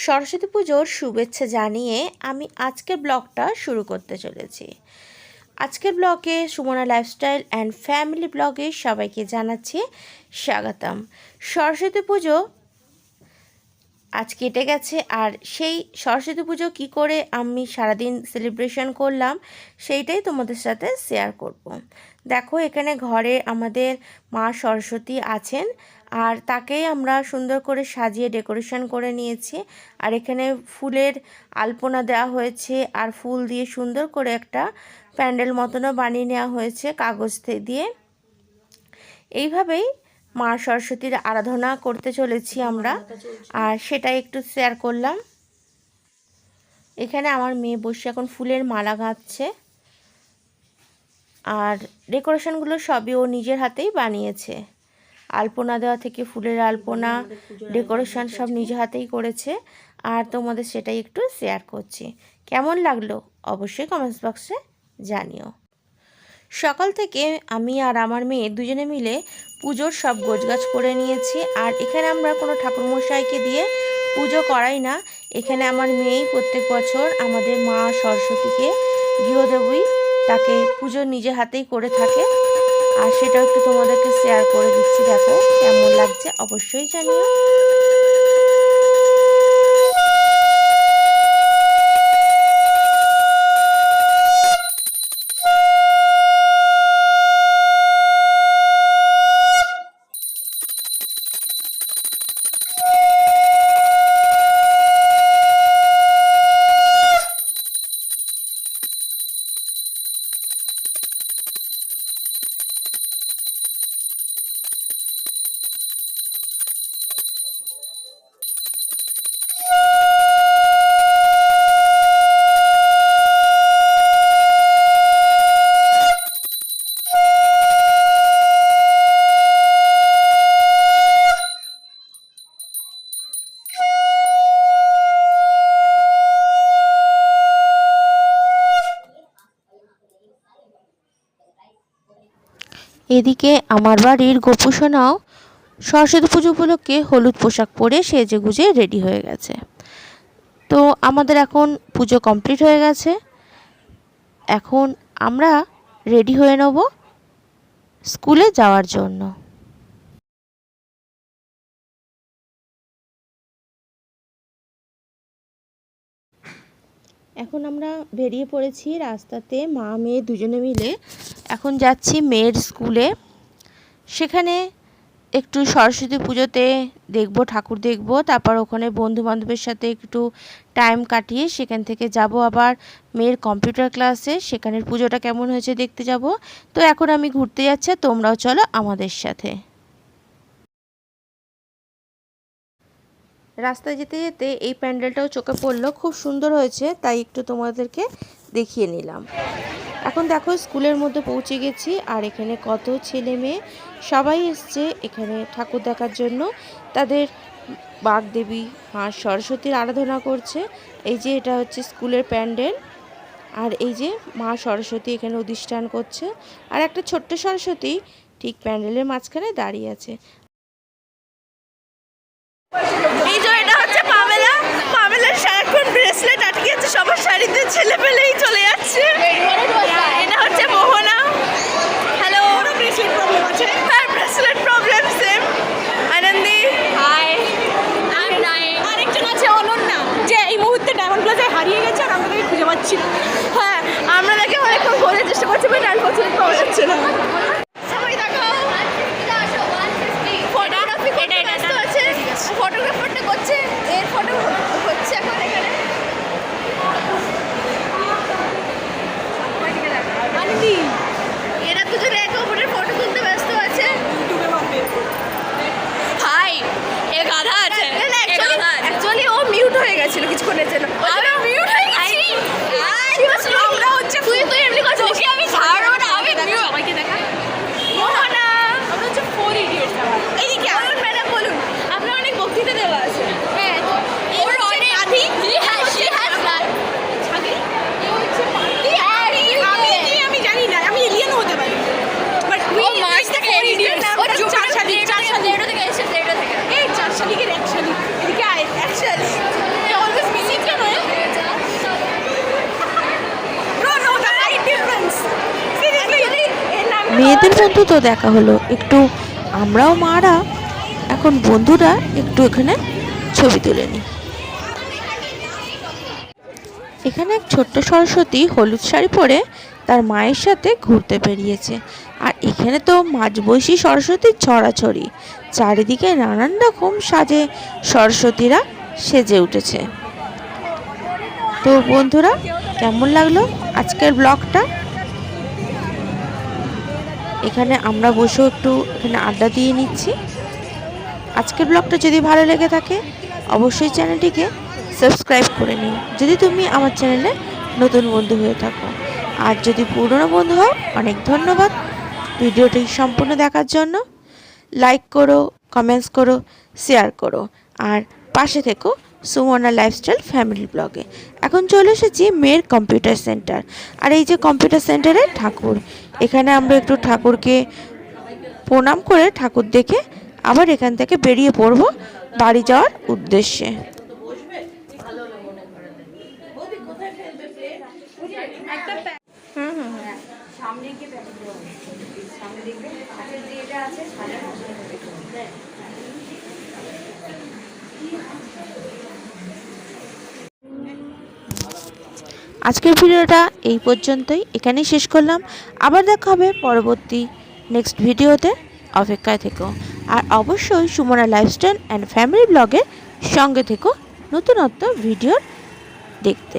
সরস্বতী পুজোর শুভেচ্ছা জানিয়ে আমি আজকের ব্লগটা শুরু করতে চলেছি। আজকের ব্লগে সুমনা লাইফস্টাইল অ্যান্ড ফ্যামিলি ব্লগে সবাইকে জানাচ্ছি স্বাগতম। সরস্বতী পুজো আজ কেটে গেছে, আর সেই সরস্বতী পুজো কী করে আমি সারাদিন সেলিব্রেশন করলাম সেইটাই তোমাদের সাথে শেয়ার করব। দেখো, এখানে ঘরে আমাদের মা সরস্বতী আছেন, আর তাকেই আমরা সুন্দর করে সাজিয়ে ডেকোরেশন করে নিয়েছি। আর এখানে ফুলের আলপনা দেওয়া হয়েছে, আর ফুল দিয়ে সুন্দর করে একটা প্যান্ডেল মতনও বানিয়ে নেওয়া হয়েছে কাগজ দিয়ে। এইভাবেই মা সরস্বতীর আরাধনা করতে চলেছি আমরা, আর সেটাই একটু শেয়ার করলাম। এখানে আমার মেয়ে বসে এখন ফুলের মালা গাঁথছে, আর ডেকোরেশনগুলো সবই ও নিজের হাতেই বানিয়েছে। আলপনা দেওয়া থেকে ফুলের আলপনা, ডেকোরেশন সব নিজের হাতেই করেছে, আর তোমাদের সেটাই একটু শেয়ার করছি। কেমন লাগলো অবশ্যই কমেন্টস বক্সে জানিও। সকাল থেকে আমি আর আমার মেয়ে দুজনে মিলে পুজোর সব গোছগাছ করে নিয়েছি। আর এখানে আমরা কোনো ঠাকুরমশাইকে দিয়ে পুজো করাই না, এখানে আমার মেয়েই প্রত্যেক বছর আমাদের মা সরস্বতীকে গৃহদেবী তাকে পুজো নিজে হাতেই করে থাকে, আর সেটাও একটু তোমাদেরকে শেয়ার করে দিচ্ছি। দেখো কেমন লাগছে অবশ্যই জানিও। এদিকে আমার বাড়ির গোপুসোনাও সরস্বতী পুজো উপলক্ষে হলুদ পোশাক পরে সেজেগুজে রেডি হয়ে গেছে। তো আমাদের এখন পুজো কমপ্লিট হয়ে গেছে, এখন আমরা রেডি হয়ে নেব স্কুলে যাওয়ার জন্য। এখন আমরা বেরিয়ে পড়েছি রাস্তাতে, মা মেয়ে দুজনে মিলে এখন যাচ্ছি মেয়ের স্কুলে। সেখানে একটু সরস্বতী পুজোতে দেখব, ঠাকুর দেখব, তারপর ওখানে বন্ধু বান্ধবের সাথে একটু টাইম কাটিয়ে সেখান থেকে যাব আবার মেয়ের কম্পিউটার ক্লাসে, সেখানের পুজোটা কেমন হয়েছে দেখতে যাব। তো এখন আমি ঘুরতে যাচ্ছি, তোমরাও চলো আমাদের সাথে। রাস্তায় যেতে যেতে এই প্যান্ডেলটাও চোখে পড়লো, খুব সুন্দর হয়েছে, তাই একটু তোমাদেরকে দেখিয়ে নিলাম। এখন দেখো স্কুলের মধ্যে পৌঁছে গেছি, আর এখানে কত ছেলে মেয়ে সবাই এসছে এখানে ঠাকুর দেখার জন্য। তাদের বাগদেবী মা সরস্বতীর আরাধনা করছে। এই যে এটা হচ্ছে স্কুলের প্যান্ডেল, আর এই যে মা সরস্বতী এখানে অধিষ্ঠান করছে, আর একটা ছোট্ট সরস্বতী ঠিক প্যান্ডেলের মাঝখানে দাঁড়িয়ে আছে। এই যে এটা হচ্ছে পামেলার সারাক্ষণ ব্রেসলেট আটকে আছে সবার শাড়িতে, ছেলে পেলেই চলে যাচ্ছে। এটা হচ্ছে মোহনা। হ্যালো, ব্রেসলেট প্রবলেম আছে? হ্যাঁ, bracelet problem same. Anandi high. আরেকজন আছে অনন্যা, যে এই মুহূর্তে ডায়মন্ড প্লাজায় হারিয়ে গেছে, আর আমরা তাকে খুঁজে পাচ্ছি না। হ্যাঁ, আমরা তাকে অনেকক্ষণ খোঁজার চেষ্টা করছি, বাট আনফরচুনেট পাওয়া যাচ্ছে না। ফটোগ্রাফারটা করছে, এর ফটো হচ্ছে এখন এখানে। আনন্দি এরা দুজনে একে অপরের ফটো তুলতে ব্যস্ত আছে। হাই, এ গাধা আছে। অ্যাকচুয়ালি ও মিউট হয়ে গেছিল কিছুক্ষণের জন্য। আমি মিউট হয়ে গেছি। আমরা হচ্ছে তুই এমনি করছিস, আমি ছাড়বো না, আমি মিউট। সবাইকে দেখা মেয়েদের বন্ধু তো দেখা হলো, একটু আমরাও মারা এখন বন্ধুরা একটু এখানে ছবি তুলে নিই। এখানে এক ছোট্ট সরস্বতী হলুদ শাড়ি পরে তার মায়ের সাথে ঘুরতে বেরিয়েছে। আর এখানে তো মাঝবয়সী সরস্বতীর ছড়াছড়ি, চারিদিকে নানান রকম সাজে সরস্বতীরা সেজে উঠেছে। তো বন্ধুরা, কেমন লাগলো আজকের ব্লগটা? এখানে আমরা বসে একটু এখানে আড্ডা দিয়ে নিচ্ছি। আজকের ব্লগটা যদি ভালো লেগে থাকে অবশ্যই চ্যানেলটিকে সাবস্ক্রাইব করে নিও যদি তুমি আমার চ্যানেলে নতুন বন্ধু হয়ে থাকো। আর যদি পুরনো বন্ধু হও, অনেক ধন্যবাদ ভিডিওটি সম্পূর্ণ দেখার জন্য। লাইক করো, কমেন্টস করো, শেয়ার করো, আর পাশে থেকো সুমনা লাইফস্টাইল ফ্যামিলি ব্লগে। এখন চলে এসেছি মেয়ের কম্পিউটার সেন্টার। আর এই যে কম্পিউটার সেন্টারের ঠাকুর, এখানে আমরা একটু ঠাকুরকে প্রণাম করে ঠাকুর দেখে আবার এখান থেকে বেরিয়ে পড়ব বাড়ি যাওয়ার উদ্দেশ্যে। আজকের ভিডিওটা এই পর্যন্তই, এখানেই শেষ করলাম। আবার দেখা হবে পরবর্তী নেক্সট ভিডিওতে, অপেক্ষায় থেকো। আর অবশ্যই সুমনা লাইফস্টাইল অ্যান্ড ফ্যামিলি ব্লগের সঙ্গে থেকো নতুনত্ব ভিডিও দেখতে।